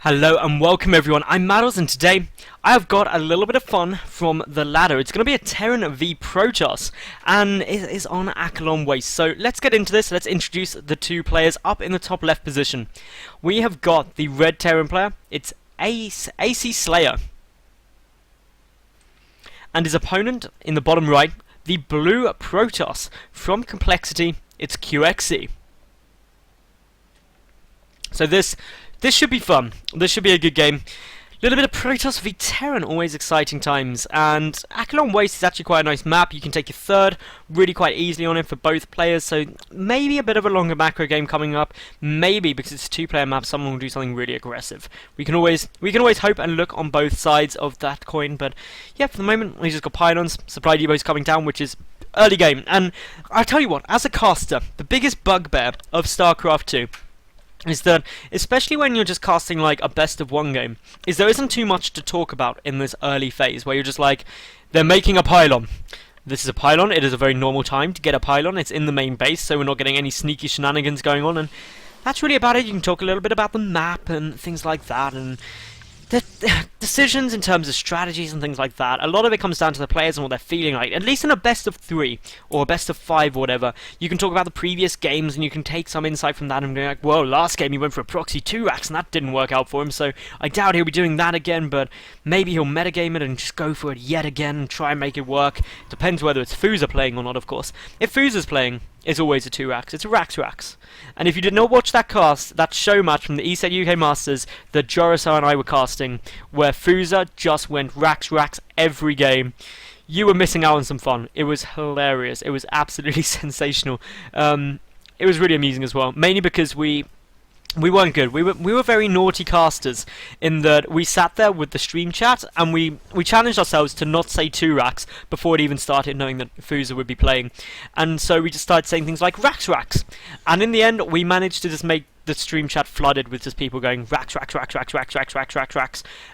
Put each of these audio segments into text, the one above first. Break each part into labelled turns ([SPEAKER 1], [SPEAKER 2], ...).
[SPEAKER 1] Hello and welcome everyone, I'm Madals and today I have got a little bit of fun from the ladder. It's going to be a Terran v Protoss and it is on Aquilon Waste. So let's get into this, let's introduce the two players up in the top left position. We have got the red Terran player, it's axslayer. And his opponent in the bottom right, the blue Protoss. From complexity, it's QXC. So this should be fun. This should be a good game. A little bit of Protoss v Terran, always exciting times. And Aquilon Waste is actually quite a nice map. You can take your third really quite easily on it for both players. So maybe a bit of a longer macro game coming up. Maybe because it's a two-player map, someone will do something really aggressive. We can always hope and look on both sides of that coin. But yeah, for the moment we just got pylons, supply depots coming down, which is early game. And I'll tell you what, as a caster, the biggest bugbear of StarCraft 2 is that, especially when you're just casting like a best of one game, is there isn't too much to talk about in this early phase where you're just like, they're making a pylon. This is a pylon, it is a very normal time to get a pylon, it's in the main base, so we're not getting any sneaky shenanigans going on, and that's really about it. You can talk a little bit about the map and things like that, and the decisions in terms of strategies and things like that. A lot of it comes down to the players and what they're feeling like. At least in a best of 3 or a best of 5 or whatever, you can talk about the previous games and you can take some insight from that and be like, whoa, last game he went for a proxy 2-axe and that didn't work out for him, so I doubt he'll be doing that again, but maybe he'll metagame it and just go for it yet again and try and make it work. Depends whether it's Fuza playing or not, of course. If Fuza's playing, it's always a 2-axe. It's a Rax. And if you did not watch that show match from the ESET UK Masters that Jorisar and I were casting, where Fuza just went Rax every game, you were missing out on some fun. It was hilarious. It was absolutely sensational. It was really amusing as well, mainly because we weren't good. We were very naughty casters in that we sat there with the stream chat and we challenged ourselves to not say 2-Rax before it even started, knowing that Fuza would be playing. And so we just started saying things like Rax. And in the end, we managed to just make the stream chat flooded with just people going Rax.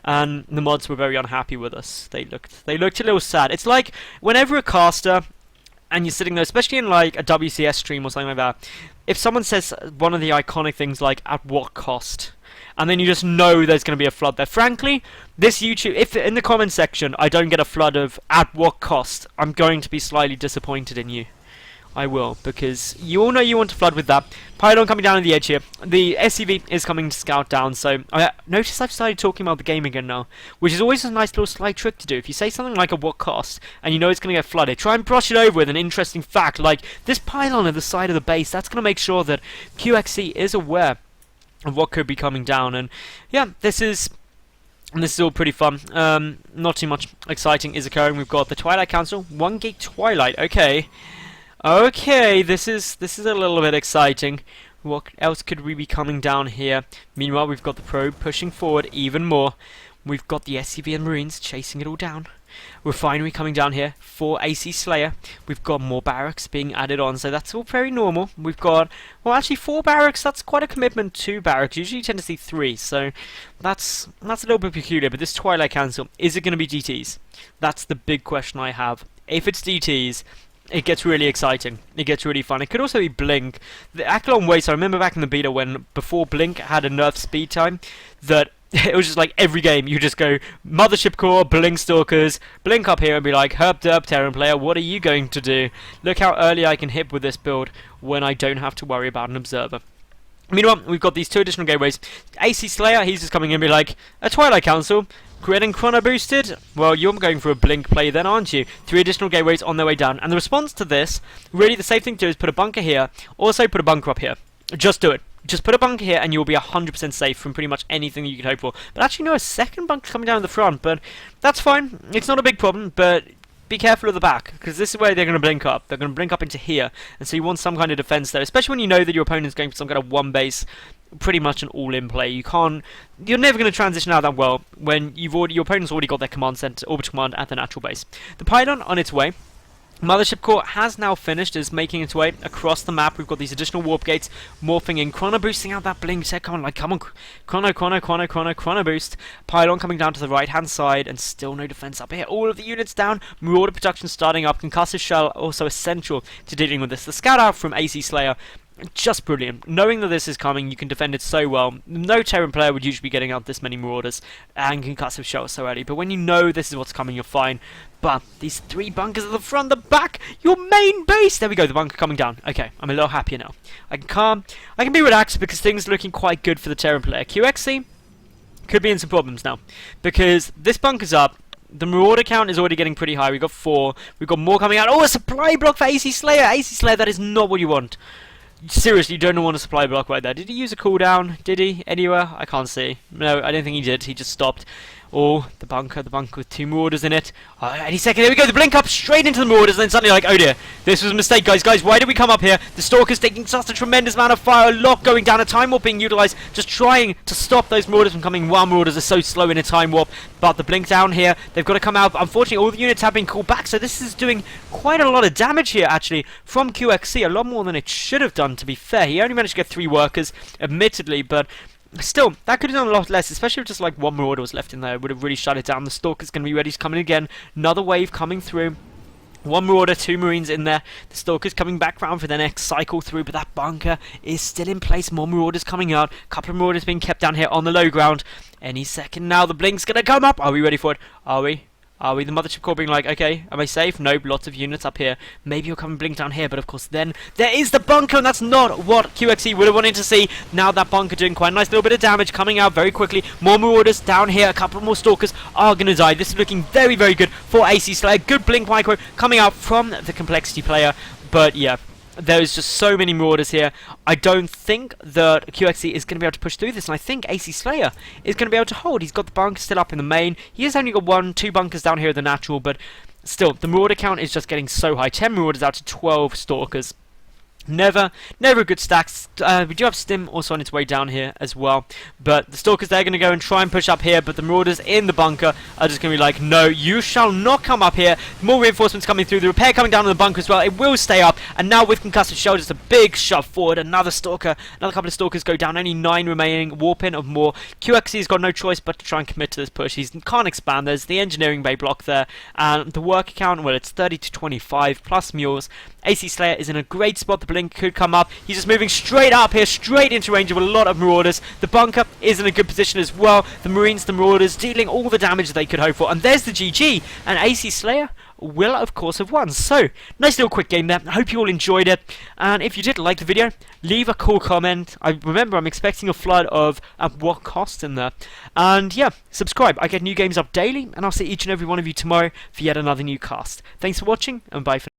[SPEAKER 1] And the mods were very unhappy with us. They looked a little sad. It's like whenever a caster and you're sitting there, especially in like a WCS stream or something like that, if someone says one of the iconic things like, at what cost? And then you just know there's going to be a flood there. Frankly, this YouTube, if in the comment section I don't get a flood of, at what cost, I'm going to be slightly disappointed in you. I will, because you all know you want to flood with that. Pylon coming down on the edge here. The SCV is coming to scout down, so I notice I've started talking about the game again now, which is always a nice little slight trick to do. If you say something like at what cost, and you know it's going to get flooded, try and brush it over with an interesting fact, like this pylon at the side of the base. That's going to make sure that QXC is aware of what could be coming down, and yeah, this is all pretty fun. Not too much exciting is occurring. We've got the Twilight Council, 1 gig Twilight, Okay, this is a little bit exciting. What else could we be coming down here? Meanwhile, we've got the probe pushing forward even more. We've got the SCV and Marines chasing it all down. Refinery coming down here for axslayer. We've got more barracks being added on, so that's all very normal. We've got, well, actually 4 barracks. That's quite a commitment to barracks. Usually you tend to see 3, so that's a little bit peculiar. But this Twilight Council, is it going to be DTs? That's the big question I have. If it's DTs, it gets really exciting. It gets really fun. It could also be Blink. The Aquilon Waste, I remember back in the beta when, before Blink had a nerf speed time, that it was just like every game you just go Mothership Core, Blink Stalkers, Blink up here and be like, herp derp Terran player, what are you going to do? Look how early I can hit with this build when I don't have to worry about an observer. Meanwhile, we've got these 2 additional gateways. axslayer, he's just coming in and be like, a Twilight Council, getting chrono boosted? Well, you're going for a Blink play then, aren't you? 3 additional gateways on their way down. And the response to this, really the safe thing to do is put a bunker here, also put a bunker up here. Just do it. Just put a bunker here and you'll be 100% safe from pretty much anything you could hope for. But actually, no, a second bunker coming down the front, but that's fine. It's not a big problem, but be careful of the back, because this is where they're going to blink up. They're going to blink up into here, and so you want some kind of defense there, especially when you know that your opponent's going for some kind of one base, pretty much an all-in play. You're never going to transition out that well when your opponent's already got their command center, orbital command at the natural base. The pylon on its way. Mothership Core has now finished, is making its way across the map. We've got these additional warp gates morphing in. Chrono boosting out that blink set. Come on, Chrono boost. Pylon coming down to the right hand side, and still no defense up here. All of the units down. Marauder production starting up. Concussive shell also essential to dealing with this. The scout out from axslayer just brilliant. Knowing that this is coming, you can defend it so well. No Terran player would usually be getting out this many Marauders and concussive shells so early. But when you know this is what's coming, you're fine. But these 3 bunkers at the front, the back, your main base. There we go, the bunker coming down. Okay, I'm a little happier now. I can calm. I can be relaxed because things are looking quite good for the Terran player. QXC could be in some problems now because this bunker's up. The Marauder count is already getting pretty high. We've got 4. We've got more coming out. Oh, a supply block for AC Slayer. AC Slayer, that is not what you want. Seriously, you don't want a supply block right there. Did he use a cooldown? Did he? Anywhere? I can't see. No, I don't think he did. He just stopped. Oh, the bunker with 2 Marauders in it. Any second, there we go, the blink up straight into the Marauders, and then suddenly like, oh dear, this was a mistake, guys, why did we come up here? The Stalker's taking such a tremendous amount of fire, a lot going down, a Time Warp being utilised, just trying to stop those Marauders from coming. While Marauders are so slow in a Time Warp, but the blink down here, they've got to come out. Unfortunately, all the units have been called back, so this is doing quite a lot of damage here, actually, from QXC, a lot more than it should have done, to be fair. He only managed to get 3 workers, admittedly, but still, that could have done a lot less, especially if just like 1 Marauder was left in there. It would have really shut it down. The Stalker's going to be ready to come in again. Another wave coming through. 1 Marauder, 2 Marines in there. The Stalker's coming back round for the next cycle through, but that bunker is still in place. More Marauders coming out. A couple of Marauders being kept down here on the low ground. Any second now, the blink's going to come up. Are we ready for it? Are we? Are we? The Mothership Core being like, okay, am I safe? Nope, lots of units up here. Maybe you'll come and blink down here, but of course then there is the bunker, and that's not what QXE would have wanted to see. Now that bunker doing quite a nice little bit of damage, coming out very quickly. More Marauders down here, a couple more Stalkers are going to die. This is looking very, very good for AC Slayer. Good blink micro coming out from the Complexity player, but yeah. There's just so many Marauders here. I don't think that QXE is going to be able to push through this, and I think AC Slayer is going to be able to hold. He's got the bunker still up in the main. He has only got 1, 2 bunkers down here at the natural, but still, the Marauder count is just getting so high. 10 Marauders out to 12 Stalkers. Never a good stack. We do have Stim also on its way down here as well. But the Stalkers, they're going to go and try and push up here. But the Marauders in the bunker are just going to be like, no, you shall not come up here. More reinforcements coming through. The repair coming down in the bunker as well. It will stay up. And now with concussive shell, just a big shove forward. Another Stalker. Another couple of Stalkers go down. Only 9 remaining. Warp in of more. QXC's got no choice but to try and commit to this push. He can't expand. There's the engineering bay block there. And the worker count, well, it's 30 to 25 plus mules. AC Slayer is in a great spot. The blink could come up. He's just moving straight up here, straight into range of a lot of Marauders. The bunker is in a good position as well. The Marines, the Marauders, dealing all the damage they could hope for. And there's the GG. And AC Slayer will, of course, have won. So, nice little quick game there. I hope you all enjoyed it. And if you did like the video, leave a cool comment. Remember, I'm expecting a flood of at what cost in there. And yeah, subscribe. I get new games up daily. And I'll see each and every one of you tomorrow for yet another new cast. Thanks for watching, and bye for now.